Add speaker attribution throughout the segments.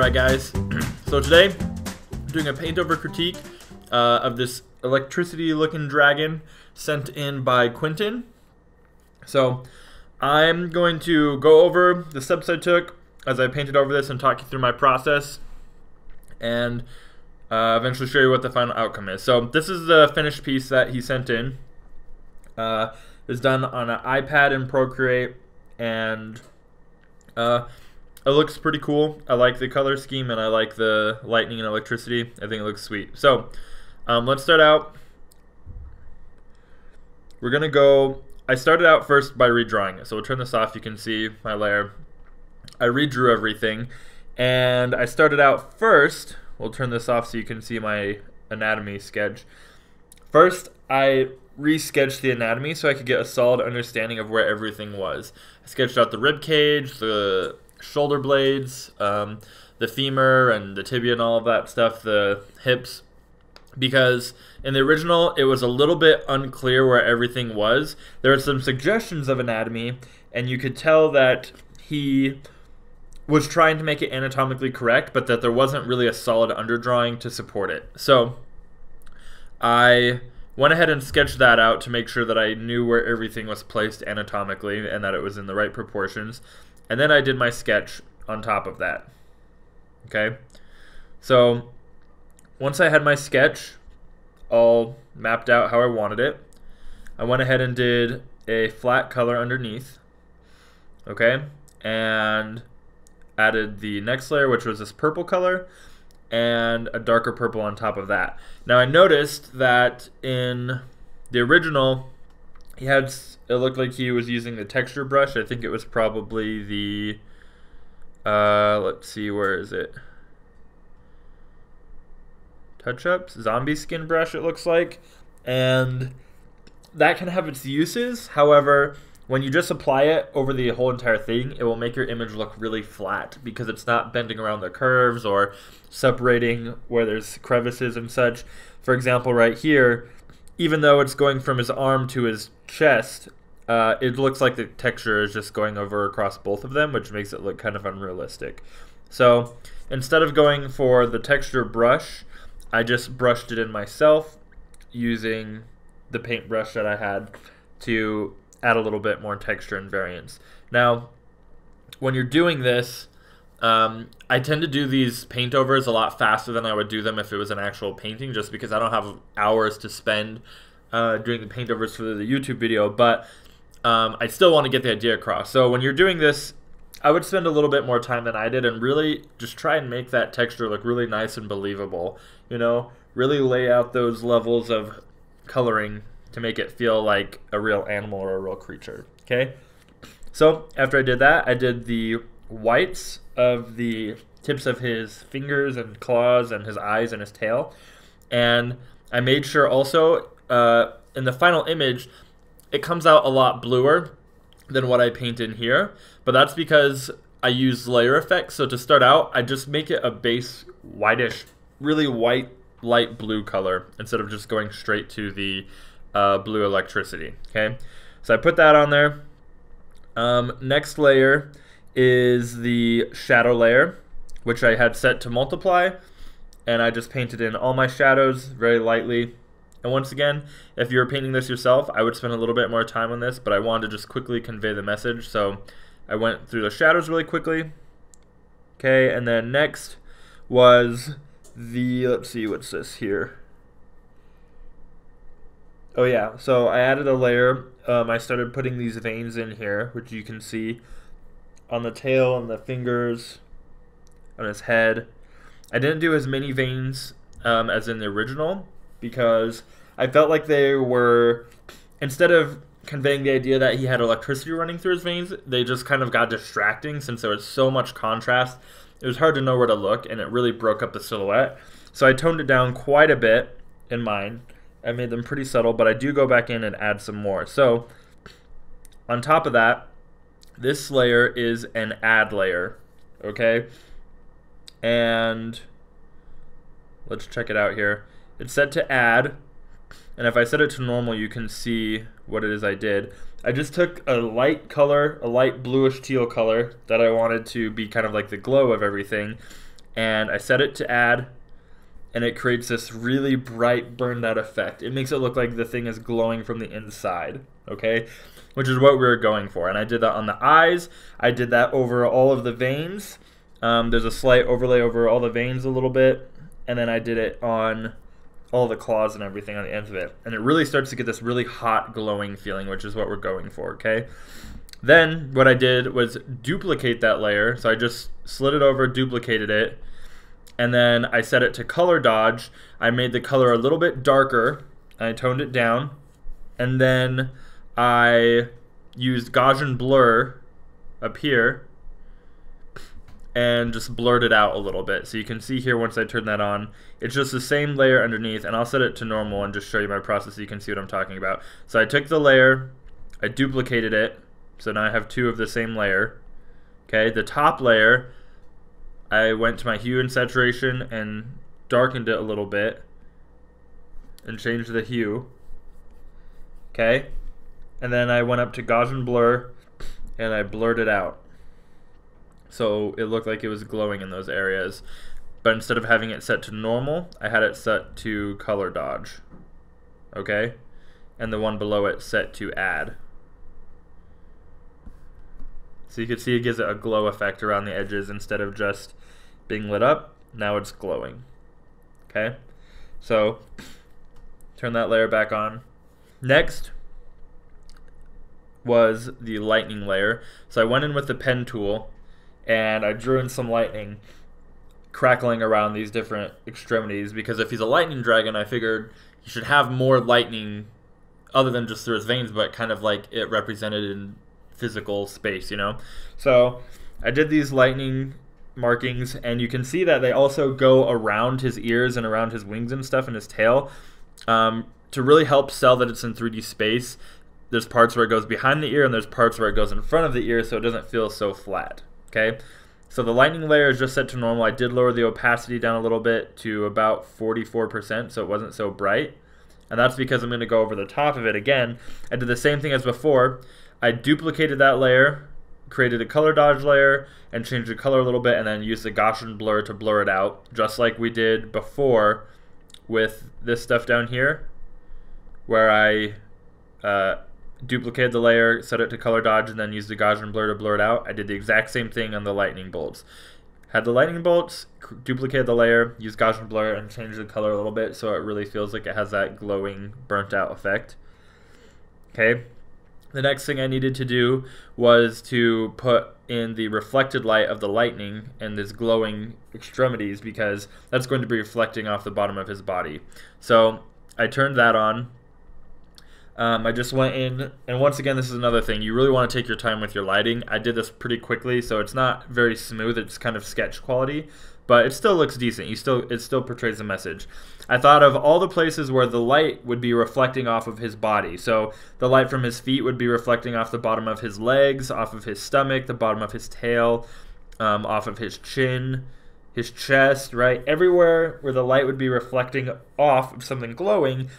Speaker 1: Alright guys, so today I'm doing a Paintover critique of this electricity looking dragon sent in by Quinton. So I'm going to go over the steps I took as I painted over this and talk you through my process and eventually show you what the final outcome is. So this is the finished piece that he sent in. It's done on an iPad in Procreate, and it looks pretty cool. I like the color scheme and I like the lightning and electricity. I think it looks sweet. So let's start out. We're gonna go, I started out first by redrawing it. So we'll turn this off, you can see my layer. I redrew everything, and I started out first, we'll turn this off so you can see my anatomy sketch. First, I re-sketched the anatomy so I could get a solid understanding of where everything was. I sketched out the rib cage, the shoulder blades, the femur and the tibia and all of that stuff, the hips, because in the original it was a little bit unclear where everything was. There were some suggestions of anatomy, and you could tell that he was trying to make it anatomically correct, but that there wasn't really a solid underdrawing to support it. So I went ahead and sketched that out to make sure that I knew where everything was placed anatomically and that it was in the right proportions. And then I did my sketch on top of that. Okay? So once I had my sketch all mapped out how I wanted it, I went ahead and did a flat color underneath. Okay? And added the next layer, which was this purple color, and a darker purple on top of that. Now I noticed that in the original he had, it looked like he was using the texture brush. I think it was probably the let's see, where is it? Touch Ups zombie skin brush, it looks like. And that can have its uses. However, when you just apply it over the whole entire thing, it will make your image look really flat because it's not bending around the curves or separating where there's crevices and such. For example, right here, even though it's going from his arm to his chest, it looks like the texture is just going over across both of them, which makes it look kind of unrealistic. So instead of going for the texture brush, I just brushed it in myself using the paintbrush that I had to add a little bit more texture and variance. Now, when you're doing this, I tend to do these paintovers a lot faster than I would do them if it was an actual painting, just because I don't have hours to spend doing the paintovers for the YouTube video, but I still want to get the idea across. So when you're doing this, I would spend a little bit more time than I did and really just try and make that texture look really nice and believable. You know, really lay out those levels of coloring to make it feel like a real animal or a real creature. Okay? So after I did that, I did the whites of the tips of his fingers and claws and his eyes and his tail. And I made sure also in the final image, it comes out a lot bluer than what I paint in here. But that's because I use layer effects. So to start out, I just make it a base whitish, really white, light blue color instead of just going straight to the blue electricity. Okay, so I put that on there. Next layer is the shadow layer, which I had set to multiply, and I just painted in all my shadows very lightly. And once again, if you're painting this yourself, I would spend a little bit more time on this, but I wanted to just quickly convey the message, so I went through the shadows really quickly. Okay, and then next was the, let's see, what's this here? Oh yeah, so I added a layer. I started putting these veins in here, which you can see on the tail and the fingers, on his head. I didn't do as many veins as in the original because I felt like they were, instead of conveying the idea that he had electricity running through his veins, they just kind of got distracting since there was so much contrast. It was hard to know where to look, and it really broke up the silhouette. So I toned it down quite a bit in mine. I made them pretty subtle, but I do go back in and add some more. So on top of that, this layer is an add layer, okay? And let's check it out here. It's set to add, and if I set it to normal, you can see what it is I did. I just took a light color, a light bluish teal color that I wanted to be kind of like the glow of everything, and I set it to add, and it creates this really bright burned out effect. It makes it look like the thing is glowing from the inside, okay? Which is what we were going for. And I did that on the eyes. I did that over all of the veins. There's a slight overlay over all the veins a little bit, and then I did it on all the claws and everything on the ends of it. And it really starts to get this really hot glowing feeling, which is what we're going for, okay? Then what I did was duplicate that layer. So I just slid it over, duplicated it, and then I set it to color dodge. I made the color a little bit darker, and I toned it down, and then I used Gaussian blur up here and just blurred it out a little bit. So you can see here once I turn that on, it's just the same layer underneath, and I'll set it to normal and just show you my process so you can see what I'm talking about. So I took the layer, I duplicated it, so now I have two of the same layer. Okay, the top layer, I went to my hue and saturation and darkened it a little bit and changed the hue. Okay, and then I went up to Gaussian blur and I blurred it out. So it looked like it was glowing in those areas. But instead of having it set to normal, I had it set to color dodge. Okay? And the one below it set to add. So you can see it gives it a glow effect around the edges instead of just being lit up. Now it's glowing. Okay? So turn that layer back on. Next was the lightning layer. So I went in with the pen tool and I drew in some lightning crackling around these different extremities, because if he's a lightning dragon, I figured he should have more lightning other than just through his veins, but kind of like it represented in physical space, you know? So I did these lightning markings, and you can see that they also go around his ears and around his wings and stuff and his tail to really help sell that it's in 3D space. There's parts where it goes behind the ear and there's parts where it goes in front of the ear, so it doesn't feel so flat. Okay, so the lightning layer is just set to normal. I did lower the opacity down a little bit to about 44%, so it wasn't so bright. And that's because I'm going to go over the top of it again. I did the same thing as before. I duplicated that layer, created a color dodge layer, and changed the color a little bit, and then used the Gaussian blur to blur it out, just like we did before with this stuff down here, where I duplicated the layer, set it to color dodge, and then used the Gaussian blur to blur it out. I did the exact same thing on the lightning bolts. Had the lightning bolts, duplicated the layer, used Gaussian blur, and changed the color a little bit so it really feels like it has that glowing, burnt out effect. Okay. The next thing I needed to do was to put in the reflected light of the lightning and this glowing extremities, because that's going to be reflecting off the bottom of his body. So I turned that on. I just went in, and once again, this is another thing. You really want to take your time with your lighting. I did this pretty quickly, so it's not very smooth. It's kind of sketch quality, but it still looks decent. It still portrays a message. I thought of all the places where the light would be reflecting off of his body. So the light from his feet would be reflecting off the bottom of his legs, off of his stomach, the bottom of his tail, off of his chin, his chest, right? Everywhere where the light would be reflecting off of something glowing,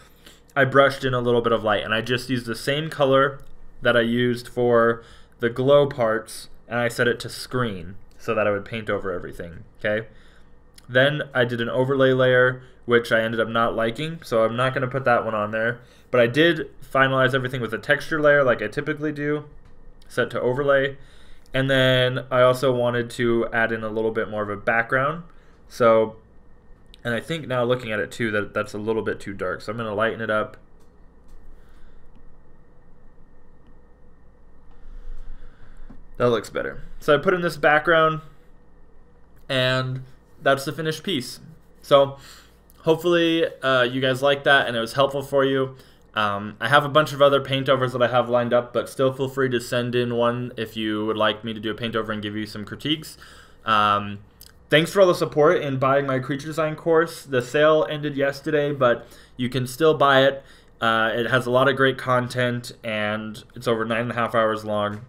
Speaker 1: I brushed in a little bit of light, and I just used the same color that I used for the glow parts, and I set it to screen so that I would paint over everything, okay? Then I did an overlay layer, which I ended up not liking, so I'm not going to put that one on there. But I did finalize everything with a texture layer like I typically do, set to overlay. And then I also wanted to add in a little bit more of a background. So, and I think now looking at it too, that's a little bit too dark. So I'm going to lighten it up. That looks better. So I put in this background, and that's the finished piece. So hopefully you guys like that and it was helpful for you. I have a bunch of other paintovers that I have lined up, but still feel free to send in one if you would like me to do a paintover and give you some critiques. Thanks for all the support in buying my creature design course. The sale ended yesterday, but you can still buy it. It has a lot of great content, and it's over 9.5 hours long.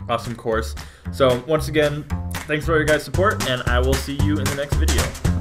Speaker 1: Awesome course. So once again, thanks for all your guys' support, and I will see you in the next video.